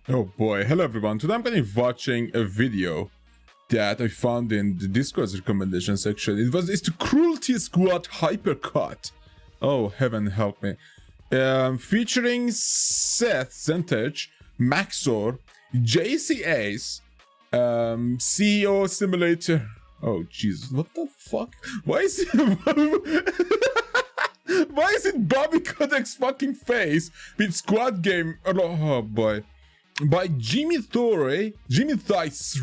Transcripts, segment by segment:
Oh boy, hello everyone. Today I'm going to be watching a video that I found in the Discord's recommendation section. It's the Cruelty squad Hypercut. Oh, heaven help me. Featuring Ssethtzeentach, Max0r, JCS, CEO Simulator. Oh Jesus, what the fuck? Why is it why is it Bobby Kodak's fucking face with squad game? Oh boy. By Jimothy,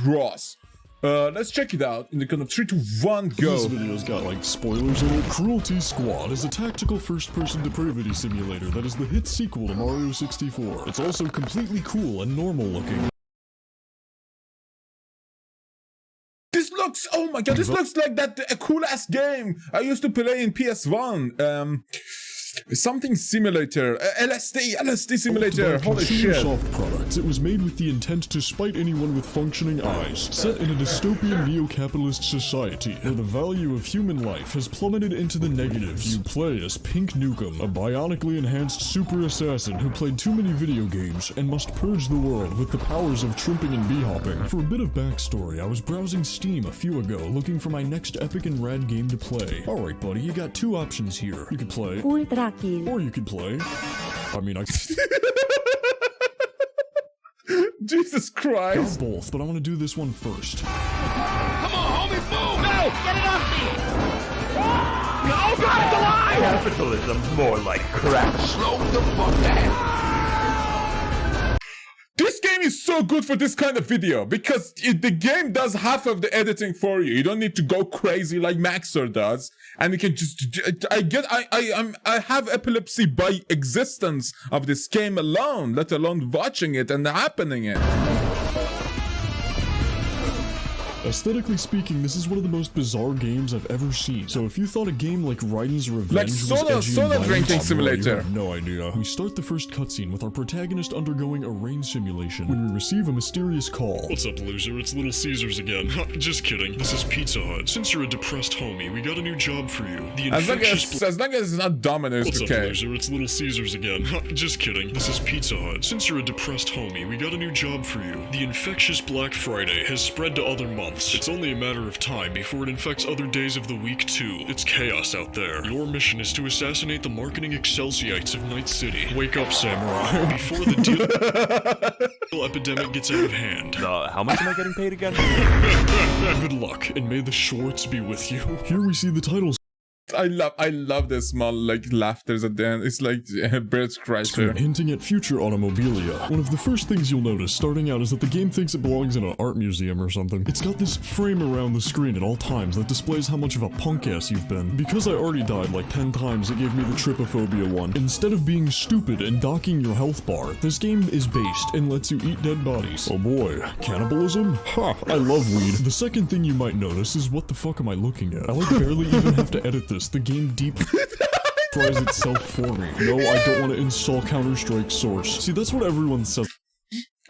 Ross. Let's check it out in the count of 3, 2, 1, go. This video's got like spoilers in it. Cruelty Squad is a tactical first-person depravity simulator that is the hit sequel to Mario 64. It's also completely cool and normal looking. This looks, oh my god, this looks like that a cool ass game I used to play in PS1. Something simulator, LSD simulator, holy shit. Soft products. It was made with the intent to spite anyone with functioning eyes. Set in a dystopian neo-capitalist society where the value of human life has plummeted into the negatives. You play as Pink Nukem, a bionically enhanced super assassin who played too many video games and must purge the world with the powers of trimping and bee-hopping. For a bit of backstory, I was browsing Steam a few ago looking for my next epic and rad game to play. Alright buddy, you got two options here. You could play or you could play. I mean, Jesus Christ. Got both, but I want to do this one first. Come on, homie, move! No! Get it off me! Oh god, it's alive! Capitalism, more like crack. Slow the fuck down! This game is so good for this kind of video because the game does half of the editing for you. You don't need to go crazy like Max0r does, and you can just. I have epilepsy by existence of this game alone, let alone watching it and happening it. Aesthetically speaking, this is one of the most bizarre games I've ever seen. So if you thought a game like Raiden's Revenge like was soda drinking simulator, you have no idea. We start the first cutscene with our protagonist undergoing a rain simulation when we receive a mysterious call. What's up, loser? It's Little Caesars again. Just kidding. This is Pizza Hut. Since you're a depressed homie, we got a new job for you. The as long as it's not Domino's, What's okay. up, loser? It's Little Caesars again. Just kidding. This is Pizza Hut. Since you're a depressed homie, we got a new job for you. The infectious Black Friday has spread to other months. It's only a matter of time before it infects other days of the week too. It's chaos out there. Your mission is to assassinate the marketing Excelsiites of Night City. Wake up, samurai, before the deal epidemic gets out of hand. How much am I getting paid again? Good luck, and may the Schwartz be with you. Here we see the titles. I love the small like laughters at the end. It's like Bird's Chrysler. Hinting at future automobilia. One of the first things you'll notice starting out is that the game thinks it belongs in an art museum or something. It's got this frame around the screen at all times that displays how much of a punk ass you've been. Because I already died like 10 times, it gave me the trypophobia one. Instead of being stupid and docking your health bar, this game is based and lets you eat dead bodies. Oh boy, cannibalism? Ha! I love weed. The second thing you might notice is what the fuck am I looking at? I like barely even have to edit this. The game deep fries itself for me. No, I don't want to install Counter-Strike Source. See, that's what everyone says.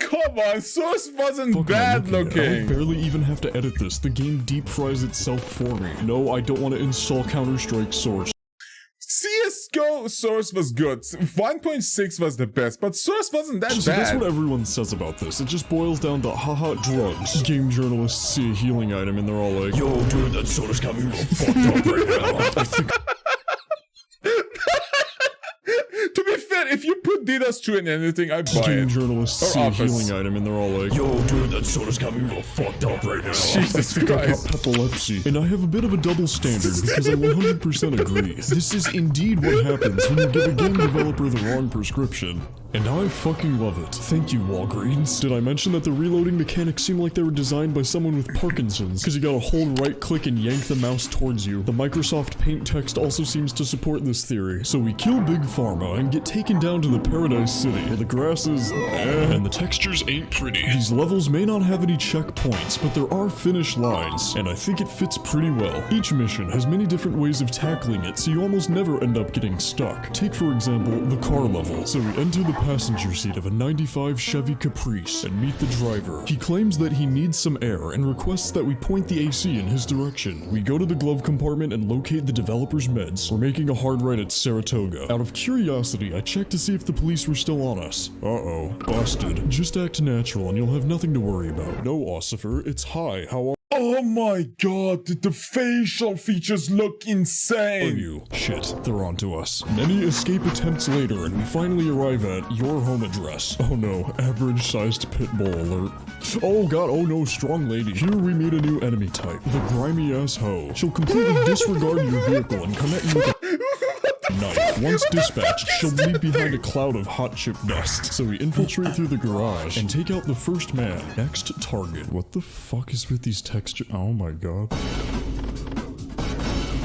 Come on, Source wasn't bad looking. I barely even have to edit this. The game deep fries itself for me. No, I don't want to install Counter-Strike Source. CSGO Source was good. 1.6 was the best, but Source wasn't that bad. That's what everyone says about this. It just boils down to haha drugs. Game journalists see a healing item and they're all like, yo dude, that soda's got me real fucked up right now. I think to be fair, if you put DDoS 2 in anything, I buy it. Game journalists see a healing item and they're all like, yo dude, that soda's got me real fucked up right now. Jesus I think I Christ. got epilepsy. And I have a bit of a double standard because I 100% agree. This is indeed what happens when you give a game developer the wrong prescription. And I fucking love it. Thank you, Walgreens. Did I mention that the reloading mechanics seem like they were designed by someone with Parkinson's? Because you gotta hold right click and yank the mouse towards you. The Microsoft Paint text also seems to support this theory. So we kill Big Pharma and get taken down to the Paradise City, where the grass is and the textures ain't pretty. These levels may not have any checkpoints, but there are finish lines, and I think it fits pretty well. Each mission has many different ways of tackling it, so you almost never end up getting stuck. Take for example, the car level. So we enter the passenger seat of a 95 Chevy Caprice and meet the driver. He claims that he needs some air and requests that we point the AC in his direction. We go to the glove compartment and locate the developer's meds. We're making a hard right at Saratoga. Out of curiosity, I checked to see if the police were still on us. Uh-oh. Busted. Just act natural and you'll have nothing to worry about. No, Ossifer, it's hi. How are Oh my god, the facial features look insane. you? Shit, they're onto us. Many escape attempts later, and we finally arrive at your home address. Oh no, average-sized pit bull alert. Oh god, oh no, strong lady. Here we meet a new enemy type, the grimy-ass hoe. She'll completely disregard your vehicle and come at you with a knife. Once dispatched, she'll leave behind a cloud of hot chip dust. So we infiltrate through the garage and take out the first man. Next target. What the fuck is with these textures? Oh my god.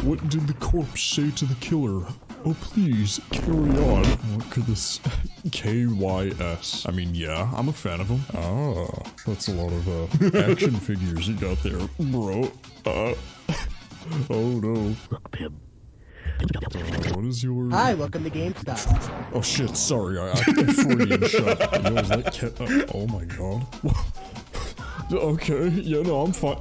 What did the corpse say to the killer? Oh please, carry on. What could this... KYS. I mean, yeah, I'm a fan of them. Ah, that's a lot of action figures you got there, bro. Oh no. What is your... Hi, welcome to GameStop. Oh shit, sorry, I Freudian shot. Yo, is that cat? Oh my god. Okay, yeah, no, I'm fine.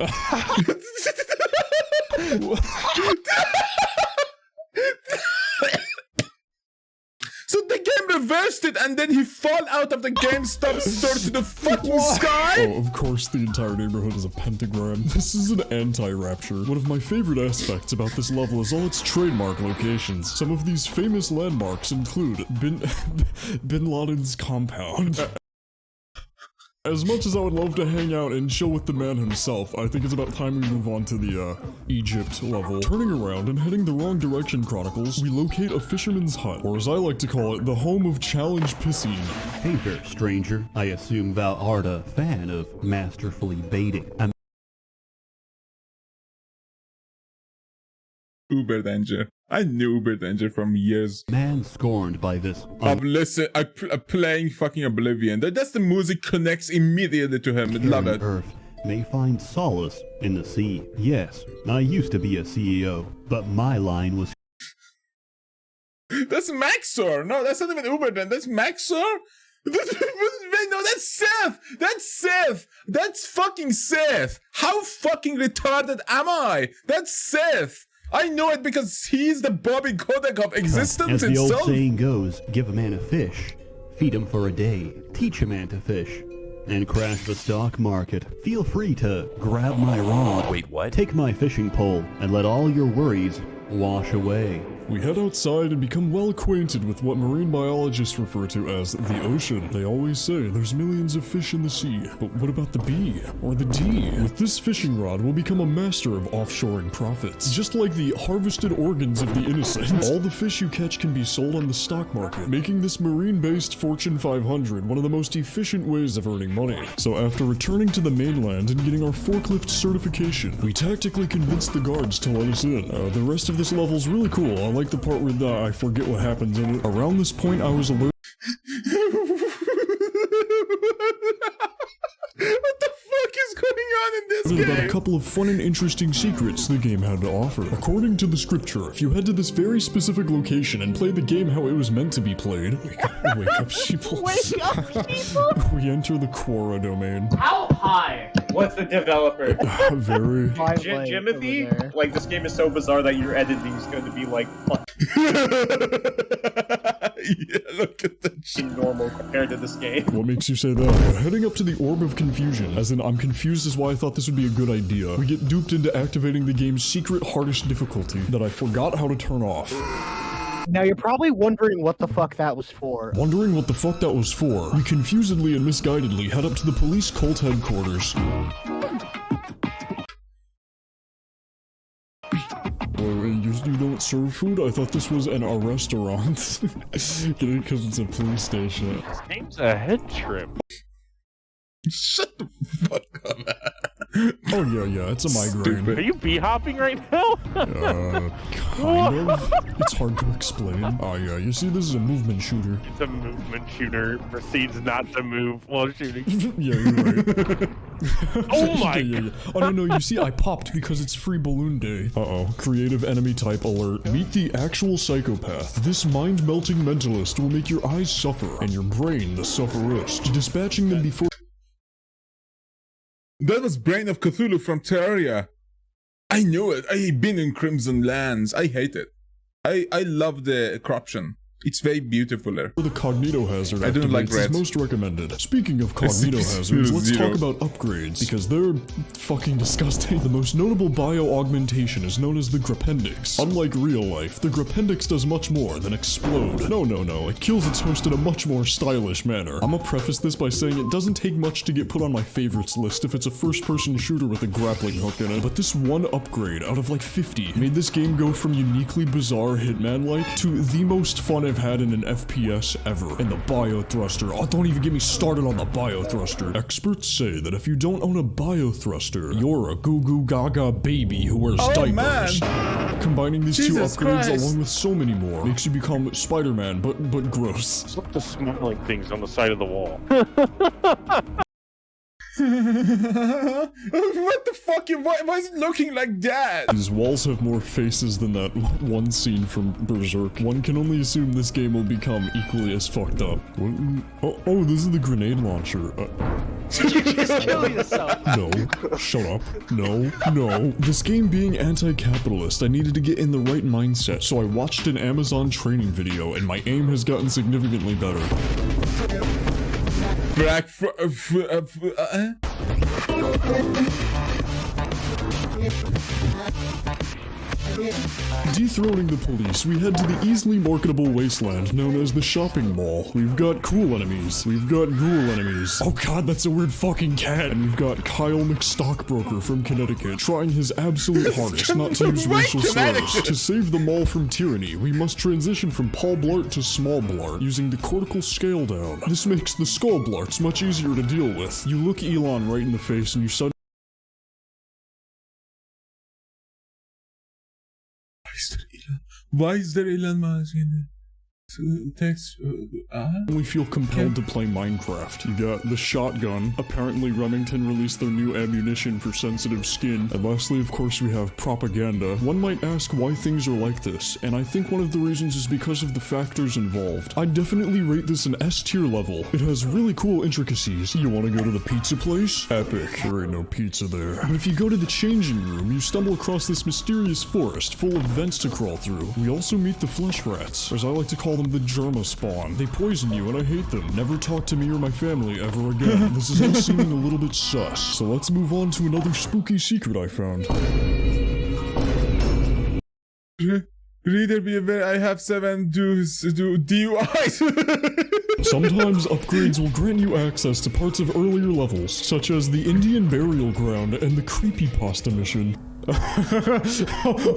So the game reversed it and then he fall out of the GameStop store to the fucking sky? Oh, of course the entire neighborhood is a pentagram. This is an anti-rapture. One of my favorite aspects about this level is all its trademark locations. Some of these famous landmarks include Bin Laden's compound. As much as I would love to hang out and chill with the man himself, I think it's about time we move on to the, Egypt level. Turning around and heading the wrong direction, Chronicles, we locate a fisherman's hut, or as I like to call it, the home of challenge piscine. Hey there, stranger. I assume thou art a fan of masterfully baiting. Uber Danger. I knew Uber Danger from years. Man scorned by this I'm playing fucking Oblivion. That's the music connects immediately to him. Love it. Earth may find solace in the sea. Yes, I used to be a CEO, but my line was... That's Max0r. No, that's not even Uber Danger. That's Max0r? Wait, no, that's Seth! That's Seth! That's fucking Seth! How fucking retarded am I? That's Seth! I know it because he's the Bobby Kotick of existence As the itself. old saying goes, give a man a fish, feed him for a day, teach a man to fish, and crash the stock market. Feel free to grab my rod. Wait, what? Take my fishing pole and let all your worries wash away. We head outside and become well acquainted with what marine biologists refer to as the ocean. They always say there's millions of fish in the sea, but what about the B or the D? With this fishing rod, we'll become a master of offshoring profits. Just like the harvested organs of the innocent, all the fish you catch can be sold on the stock market, making this marine-based Fortune 500 one of the most efficient ways of earning money. So after returning to the mainland and getting our forklift certification, we tactically convinced the guards to let us in. The rest of this level's really cool. I like the part where I forget what happens in it. Around this point, I was alert. What the fuck is going on in this game? About a couple of fun and interesting secrets the game had to offer. According to the scripture, if you head to this very specific location and play the game how it was meant to be played, wake up, sheeple. Wake up, sheeple! We enter the Quora domain. How high? What's the developer? Very. Jimothy? Like, this game is so bizarre that your editing is going to be like Yeah, look at that shit. normal compared to this game. What makes you say that? Heading up to the Orb of Confusion, as in I'm confused is why I thought this would be a good idea. We get duped into activating the game's secret hardest difficulty that I forgot how to turn off. Now you're probably wondering what the fuck that was for. Wondering what the fuck that was for, we confusedly and misguidedly head up to the police cult headquarters. You don't serve food? I thought this was a restaurant. Get it? Because it's a police station. His name's a head shrimp. Shut the fuck up. Oh yeah, it's a migraine. Are you bee-hopping right now? Kind of. It's hard to explain. Oh yeah, you see this is a movement shooter. It's a movement shooter, proceeds not to move while shooting. Yeah, you're right. Oh my yeah. Oh no, you see, I popped because it's free balloon day. Uh-oh. Creative enemy type alert. Meet the actual psychopath. This mind-melting mentalist will make your eyes suffer, and your brain the sufferist. Dispatching them before— That was Brain of Cthulhu from Terraria. I knew it. I've been in Crimson Lands. I hate it. I love the corruption. It's very beautiful there. The Cognito Hazard I don't like is red. most recommended. Speaking of Cognito Hazards, let's talk about upgrades, because they're fucking disgusting. The most notable bio-augmentation is known as the Grapendix. Unlike real life, the Grapendix does much more than explode. No, it kills its host in a much more stylish manner. I'm gonna preface this by saying it doesn't take much to get put on my favorites list if it's a first-person shooter with a grappling hook in it, but this one upgrade out of like 50 made this game go from uniquely bizarre Hitman-like to the most fun I've had in an FPS ever. And the bio thruster. Oh, don't even get me started on the bio thruster. Experts say that if you don't own a bio thruster, you're a goo goo gaga baby who wears diapers. Man. Combining these Jesus two upgrades Christ. along with so many more makes you become Spider-Man, but gross. Look at the smiling things on the side of the wall. What the fuck? Why is it looking like that? These walls have more faces than that one scene from Berserk. One can only assume this game will become equally as fucked up. Oh, this is the grenade launcher. Did you just kill yourself? No. Shut up. No. This game being anti-capitalist, I needed to get in the right mindset, so I watched an Amazon training video, and my aim has gotten significantly better. Dethroning the police, we head to the easily marketable wasteland known as the shopping mall. We've got cool enemies. We've got ghoul enemies. Oh god, that's a weird fucking cat. And we've got Kyle McStockbroker from Connecticut trying his absolute hardest not to use racial slurs. To save the mall from tyranny, we must transition from Paul Blart to Small Blart using the cortical scale down. This makes the Skull Blarts much easier to deal with. You look Elon right in the face and you suddenly— Why is there Elon Musk in the text? We feel compelled to play Minecraft. You got the shotgun. Apparently Remington released their new ammunition for sensitive skin. And lastly, of course, we have propaganda. One might ask why things are like this, and I think one of the reasons is because of the factors involved. I'd definitely rate this an S tier level. It has really cool intricacies. You want to go to the pizza place? Epic. There ain't no pizza there. But if you go to the changing room, you stumble across this mysterious forest full of vents to crawl through. We also meet the flesh rats, as I like to call them the germa spawn. They poison you and I hate them. Never talk to me or my family ever again. This is all seeming a little bit sus. So let's move on to another spooky secret I found. Reader be aware, I have 7 DUIs. Sometimes upgrades will grant you access to parts of earlier levels, such as the Indian Burial Ground and the Creepypasta mission.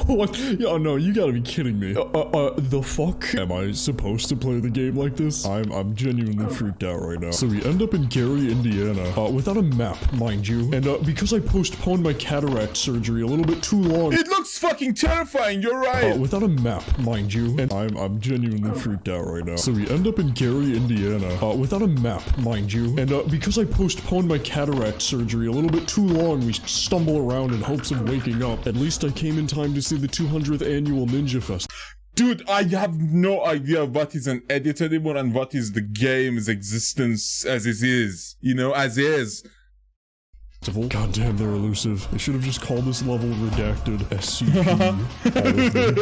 What? Yeah, no, you gotta be kidding me. The fuck? Am I supposed to play the game like this? I'm genuinely freaked out right now. So we end up in Gary, Indiana, without a map, mind you. And because I postponed my cataract surgery a little bit too long— It looks fucking terrifying, you're right. without a map, mind you. And I'm genuinely freaked out right now. So we end up in Gary, Indiana, without a map, mind you. And because I postponed my cataract surgery a little bit too long, we stumble around in hopes of waking up. At least I came in time to see the 200th annual Ninja Fest. Dude, I have no idea what is an edit anymore and what is the game's existence as it is. You know, as is. God damn, they're elusive. They should have just called this level redacted SCP. All of them.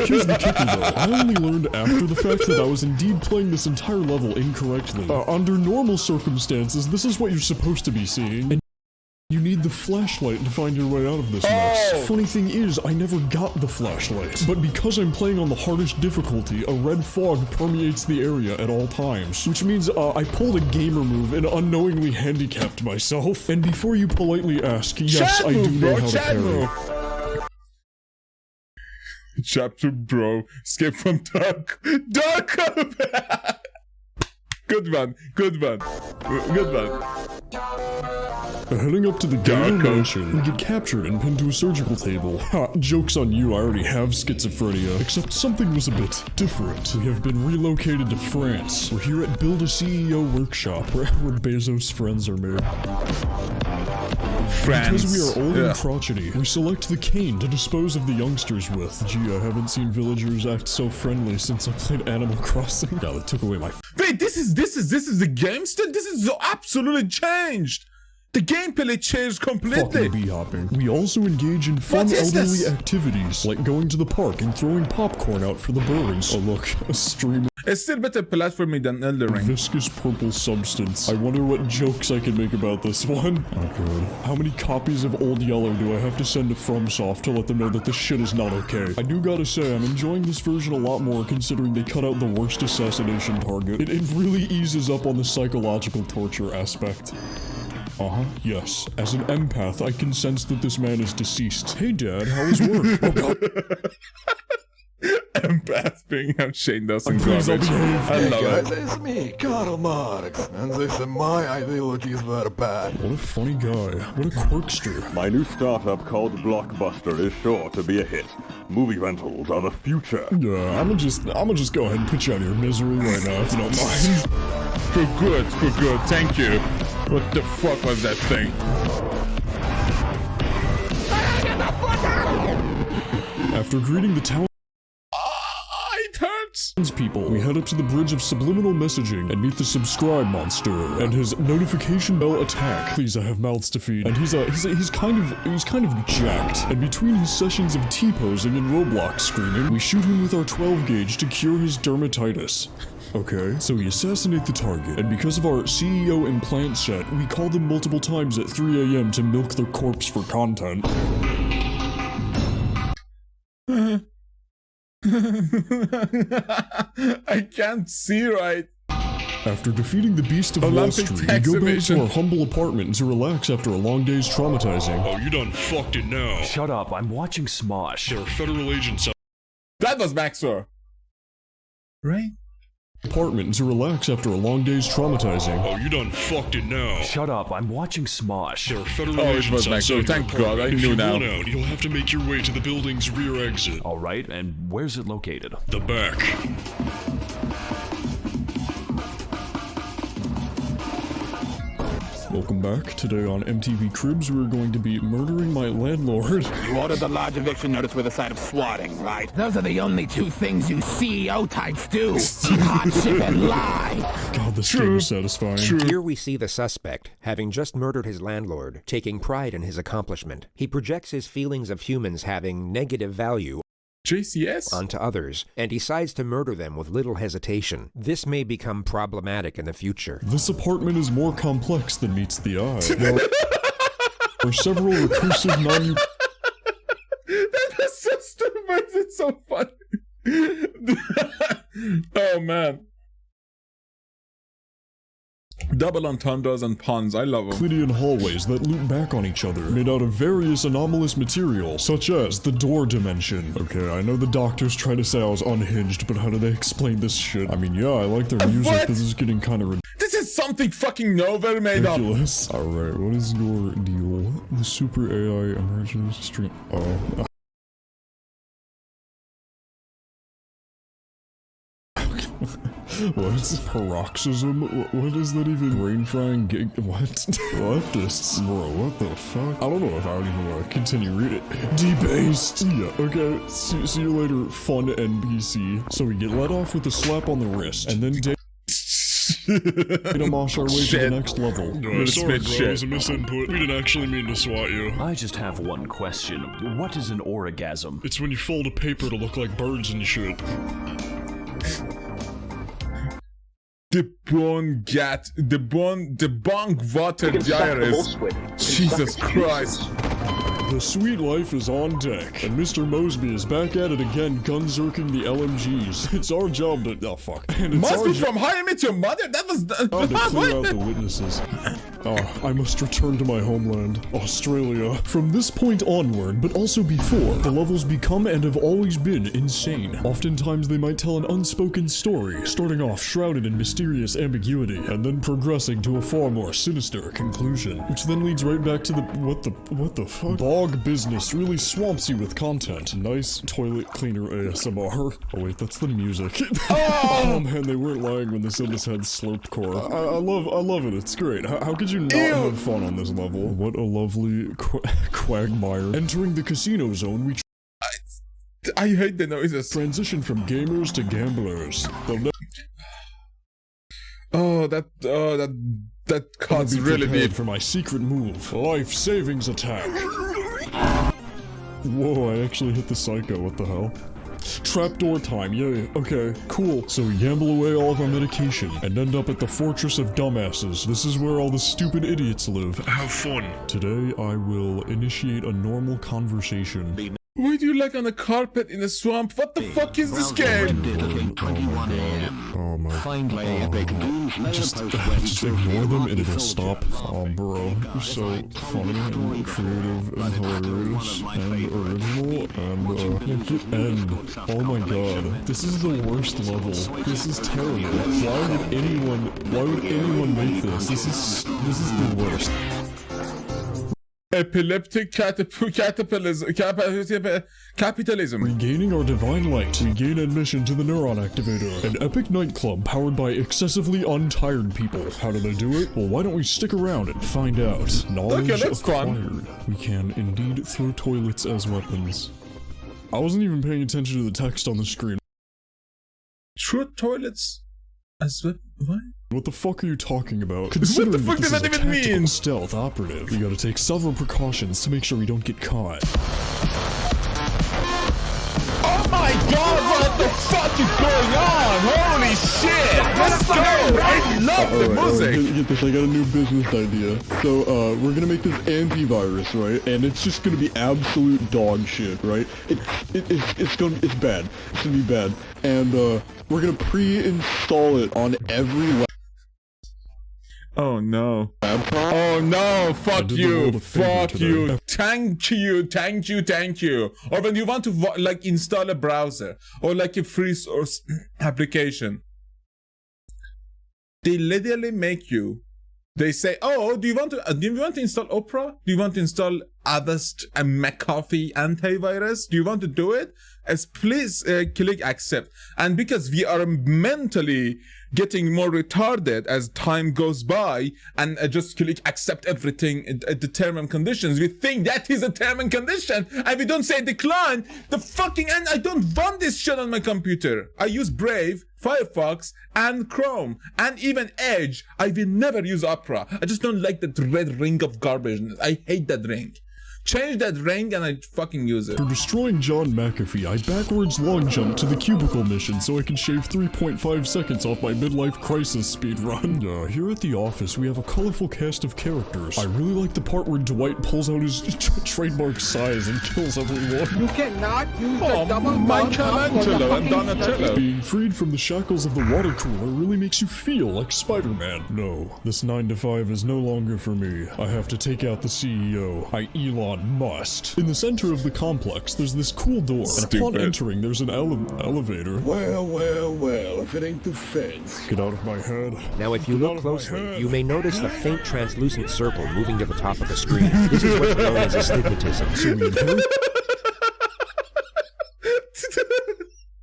Here's the kicker though. I only learned after the fact that I was indeed playing this entire level incorrectly. Under normal circumstances, this is what you're supposed to be seeing. And you need the flashlight to find your way out of this mess. Funny thing is, I never got the flashlight. But because I'm playing on the hardest difficulty, a red fog permeates the area at all times. Which means, I pulled a gamer move and unknowingly handicapped myself. And before you politely ask, yes, I do know how to parry. Chapter bro, escape from dark. Good one. Heading up to the gamer mansion, we get captured and pinned to a surgical table. Ha, joke's on you, I already have schizophrenia. Except something was a bit different. We have been relocated to France. We're here at Build a CEO workshop, where Bezos' friends are made. friends. Because we are old Yeah. and crotchety, we select the cane to dispose of the youngsters with. Gee, I haven't seen villagers act so friendly since I played Animal Crossing. Yeah, that took away my Wait, this is the game still? This is so absolutely changed. The gameplay changed completely. fucking bee hopping. We also engage in fun What is elderly this? activities, like going to the park and throwing popcorn out for the birds. Oh look, a stream It's still better platforming than Elden Ring. viscous purple substance. I wonder what jokes I can make about this one. Oh god. How many copies of Old Yeller do I have to send to FromSoft to let them know that this shit is not okay? I do gotta say, I'm enjoying this version a lot more considering they cut out the worst assassination target. It really eases up on the psychological torture aspect. Uh-huh, yes. As an empath, I can sense that this man is deceased. Hey dad, how was work? Oh god. Empath being chained us in Please, I'll garbage. behave. I love it. It's me, Karl Marx, and this is my ideologies were bad. What a funny guy. What a quirkster. My new startup called Blockbuster is sure to be a hit. Movie rentals are the future. Yeah, I'ma just go ahead and put you out of your misery right now if you don't mind. For good, thank you. What the fuck was that thing? After greeting the It hurts. townspeople, we head up to the bridge of subliminal messaging and meet the subscribe monster and his notification bell attack. Please, I have mouths to feed. And he's kind of jacked. And between his sessions of T-posing and Roblox screaming, we shoot him with our 12 gauge to cure his dermatitis. Okay, so we assassinate the target, and because of our CEO implant set, we call them multiple times at 3 AM to milk their corpse for content. I can't see right. After defeating the Beast of Wall Olympic Street, we tax go back to evasion. our humble apartment to relax after a long day's traumatizing. Oh, you done fucked it now. Shut up, I'm watching Smosh. There are federal agents out. That was Max0r. Right? Apartment to relax after a long day's traumatizing. Oh, you done fucked it now. Shut up, I'm watching Smosh. There are federal Oh, it agents was outside Max0r. your Thank God, apartment. I If knew you now. want out, you'll have to make your way to the building's rear exit. Alright, and where's it located? The back. Welcome back. Today on MTV Cribs, we're going to be murdering my landlord. You ordered the large eviction notice with a side of swatting, right? Those are the only two things you CEO types do. Hardship and lie. God, this game is satisfying. Here we see the suspect, having just murdered his landlord, taking pride in his accomplishment. He projects his feelings of humans having negative value JCS? onto others, and decides to murder them with little hesitation. This may become problematic in the future. This apartment is more complex than meets the eye. There are several recursive non- That was so stupid. It's so funny. Oh man. Double entendres and puns. I love them. Euclidean hallways that loop back on each other, made out of various anomalous materials, such as the door dimension. Okay, I know the doctors try to say I was unhinged, but how do they explain this shit? I mean, yeah, I like their music, What? this is getting kind of This is something fucking Nova made up. ridiculous. Alright, what is your deal? The super AI emerges stream. Oh. What? Paroxysm? What is that even? Brain frying gig? What? Leftists? Bro, what the fuck? I don't know if I would even want to continue reading it. Debased! Yeah, okay. See you later, fun NPC. So we get let off with a slap on the wrist, and then mosh our way to the next level. Sorry, bro, it was a misinput. We didn't actually mean to swat you. I just have one question. What is an orgasm? It's when you fold a paper to look like birds and shit. The bong water diaries. Jesus Christ. The sweet life is on deck, and Mr. Mosby is back at it again, gun-zerking the LMGs. It's our job to— oh fuck. And it's Must our be job from How I Met Your Mother? That was to clear out the witnesses. Oh, I must return to my homeland, Australia. From this point onward, but also before, the levels become and have always been insane. Oftentimes they might tell an unspoken story, starting off shrouded in mysterious ambiguity, and then progressing to a far more sinister conclusion, which then leads right back to the— what the fuck? Dog business really swamps you with content. Nice toilet cleaner ASMR. Oh wait, that's the music. Oh man, they weren't lying when they said this had slurpcore. I love it. It's great. How could you not have fun on this level? What a lovely quagmire. Entering the casino zone, we I hate the noises. Transition from gamers to gamblers. That cuts really deep. For my secret move, life savings attack. Whoa, I actually hit the psycho. What the hell? Trapdoor time, yay. Okay, cool. So we gamble away all of our medication and end up at the Fortress of Dumbasses. This is where all the stupid idiots live. Have fun. Today I will initiate a normal conversation. Why do you like on a carpet in a swamp? What the fuck is this game? Oh my god. Just ignore them and it'll stop. Oh bro, you're so funny and creative and hilarious and original and make it end. Oh my god. This is the worst level. This is terrible. Why would anyone make this? This is the worst. Epileptic capitalism. Regaining our divine light, we gain admission to the neuron activator, an epic nightclub powered by excessively untired people. How do they do it? Well, why don't we stick around and find out? Knowledge acquired. We can indeed throw toilets as weapons. I wasn't even paying attention to the text on the screen. Throw toilets as weapons? What? What the fuck are you talking about? Considering what the fuck does that even mean? Stealth operative. We gotta take several precautions to make sure we don't get caught. Oh my god, what the fuck is going on? Holy shit! Let's go! I love the music! Get this, I got a new business idea. So, we're gonna make this antivirus, right? And it's just gonna be absolute dog shit, right? It's bad. It's gonna be bad. And, we're gonna pre-install it on every Oh no. Oh no, fuck you, fuck you. Thank you. Or when you want to like install a browser or like a free source application, they literally make you, they say, oh, do you want to install Opera? Do you want to install Avast and McAfee antivirus? Do you want to do it? Please click accept. And because we are mentally getting more retarded as time goes by and just click accept everything at the term and conditions, we think that is a term and condition and we don't say decline. And I don't want this shit on my computer. I use Brave, Firefox, and Chrome, and even Edge. I will never use Opera. I just don't like that red ring of garbage. I hate that ring. Change that ring and I fucking use it. For destroying John McAfee, I backwards long jumped to the cubicle mission so I can shave 3.5 seconds off my midlife crisis speedrun. Here at the office, we have a colorful cast of characters. I really like the part where Dwight pulls out his trademark size and kills everyone. You cannot use the double Michelangelo and Donatello. Being freed from the shackles of the water cooler really makes you feel like Spider-Man. No, this 9 to 5 is no longer for me. I have to take out the CEO. Elon must. In the center of the complex, there's this cool door, and upon entering, there's an elevator. Well, if it ain't the feds. Get out of my head. Now, if you look closely, you may notice the faint translucent circle moving to the top of the screen. This is what's known as astigmatism. So we inherit...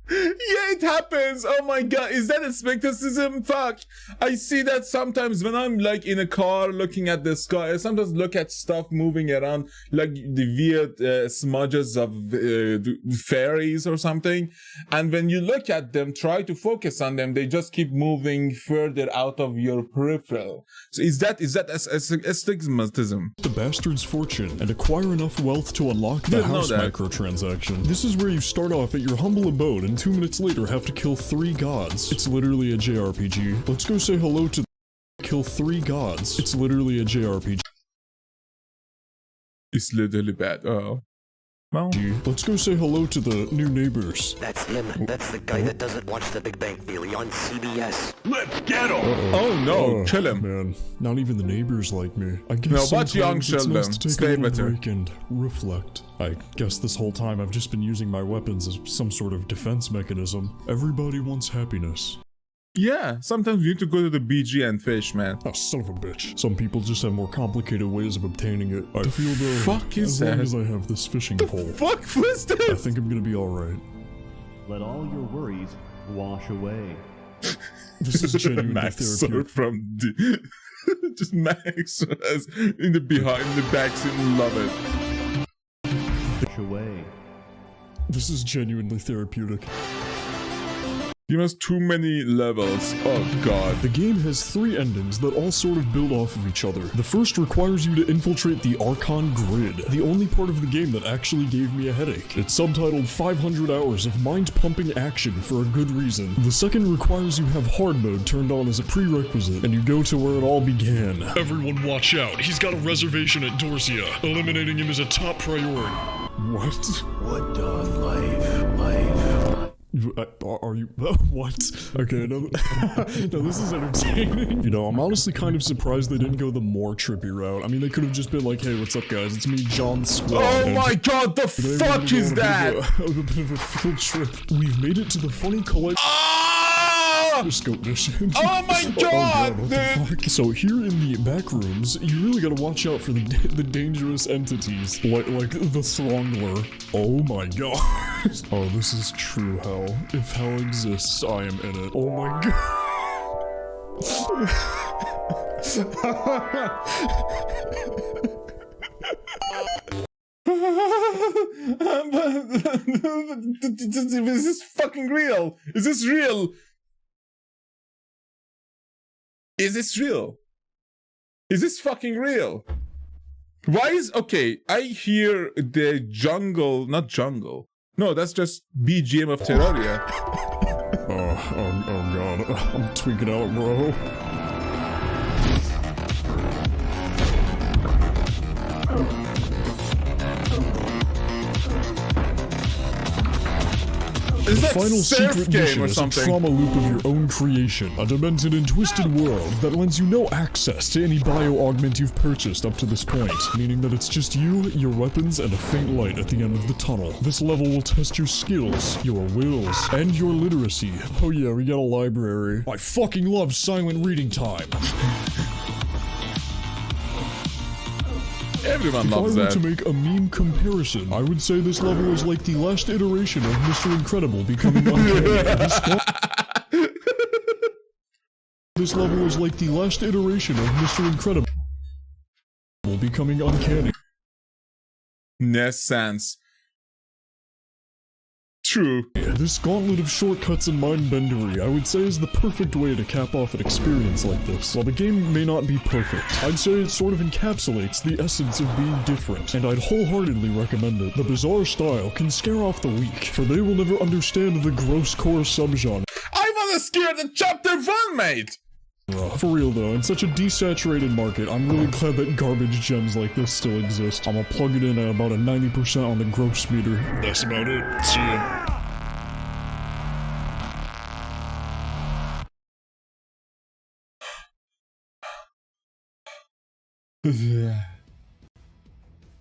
Yeah, it happens. Oh my god, is that astigmatism? Fuck. I see that sometimes when I'm like in a car looking at the sky. I sometimes look at stuff moving around, like the weird smudges of fairies or something. And when you look at them, try to focus on them, they just keep moving further out of your peripheral. So is that astigmatism? The bastard's fortune and acquire enough wealth to unlock the house microtransaction. This is where you start off at your humble abode and 2 minutes later have to kill 3 gods. It's literally a JRPG. Let's go say hello to kill 3 gods. It's literally a JRPG. It's literally bad. Oh. Well. Let's go say hello to the new neighbors. That's him. That's the guy that doesn't watch The Big Bang Theory on CBS. Let's get him! Oh no, kill him. Man, not even the neighbors like me. I guess no, but young children, stay better. And reflect. I guess this whole time I've just been using my weapons as some sort of defense mechanism. Everybody wants happiness. Yeah, sometimes you need to go to the BG and fish, man. Oh, son of a bitch. Some people just have more complicated ways of obtaining it. I feel though, fuck is as that? long as I have this fishing pole, Fuck was that? I think I'm gonna be alright. Let all your worries wash away. This is genuinely Max0r therapeutic. from just Max0r as in the behind the back scene, love it. Wash away. This is genuinely therapeutic. He has too many levels. Oh god. The game has 3 endings that all sort of build off of each other. The first requires you to infiltrate the Archon Grid, the only part of the game that actually gave me a headache. It's subtitled 500 hours of mind-pumping action for a good reason. The second requires you have hard mode turned on as a prerequisite, and you go to where it all began. Everyone watch out. He's got a reservation at Dorsia. Eliminating him is a top priority. What? What doth life? Are you what? Okay, no, no, this is entertaining. You know, I'm honestly kind of surprised they didn't go the more trippy route. I mean, they could have just been like, "Hey, what's up, guys? It's me, John Squid." Oh my god, the fuck is that? A bit of a field trip. We've made it to the funny collect. Scope mission. Oh my god, what the fuck? So here in the back rooms, you really gotta watch out for the dangerous entities, like the Throngler. Oh my god. Oh, this is true hell. If hell exists, I am in it. Oh my god. Is this fucking real? Is this real? Is this real? Is this fucking real? Why is... Okay, I hear the jungle... Not jungle. No, that's just BGM of Terraria. Oh god. I'm tweaking out, bro. Is the that final surf secret game mission or is something? a trauma loop of your own creation, a demented and twisted world that lends you no access to any bio-augment you've purchased up to this point, meaning that it's just you, your weapons, and a faint light at the end of the tunnel. This level will test your skills, your wills, and your literacy. Oh yeah, we got a library. I fucking love silent reading time. Everyone loves that. If I were that. to make a meme comparison, I would say this level is like the last iteration of Mr. Incredible becoming uncanny. This level is like the last iteration of Mr. Incredible becoming uncanny. Ness-sans. True. This gauntlet of shortcuts and mind-bendery, I would say, is the perfect way to cap off an experience like this. While the game may not be perfect, I'd say it sort of encapsulates the essence of being different, and I'd wholeheartedly recommend it. The bizarre style can scare off the weak, for they will never understand the gross core subgenre. I was scared at chapter 1, mate! For real though, in such a desaturated market, I'm really glad that garbage gems like this still exist. I'ma plug it in at about a 90% on the gross meter. That's about it. See ya.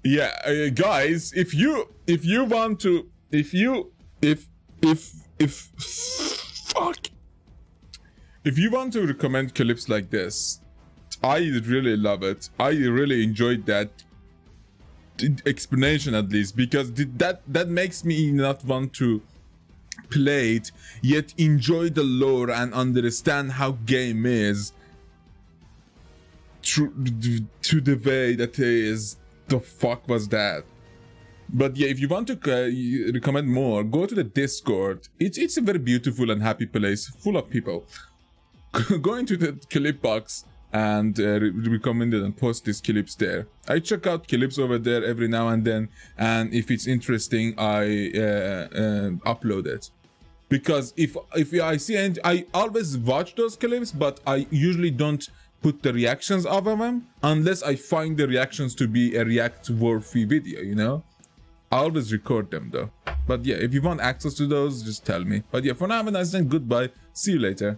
Yeah, guys, if you want to, fuck. If you want to recommend clips like this, I really love it. I really enjoyed that explanation, at least, because that makes me not want to play it, yet enjoy the lore and understand how game is to the way that it is. The fuck was that? But yeah, if you want to recommend more, go to the Discord. It's a very beautiful and happy place, full of people. Go into the clip box and recommend it and post these clips there. I check out clips over there every now and then, and if it's interesting, I upload it. Because if I see, and I always watch those clips, but I usually don't put the reactions of them unless I find the reactions to be a react-worthy video, you know? I always record them though. But yeah, if you want access to those, just tell me. But yeah, for now, have a nice day, goodbye, see you later.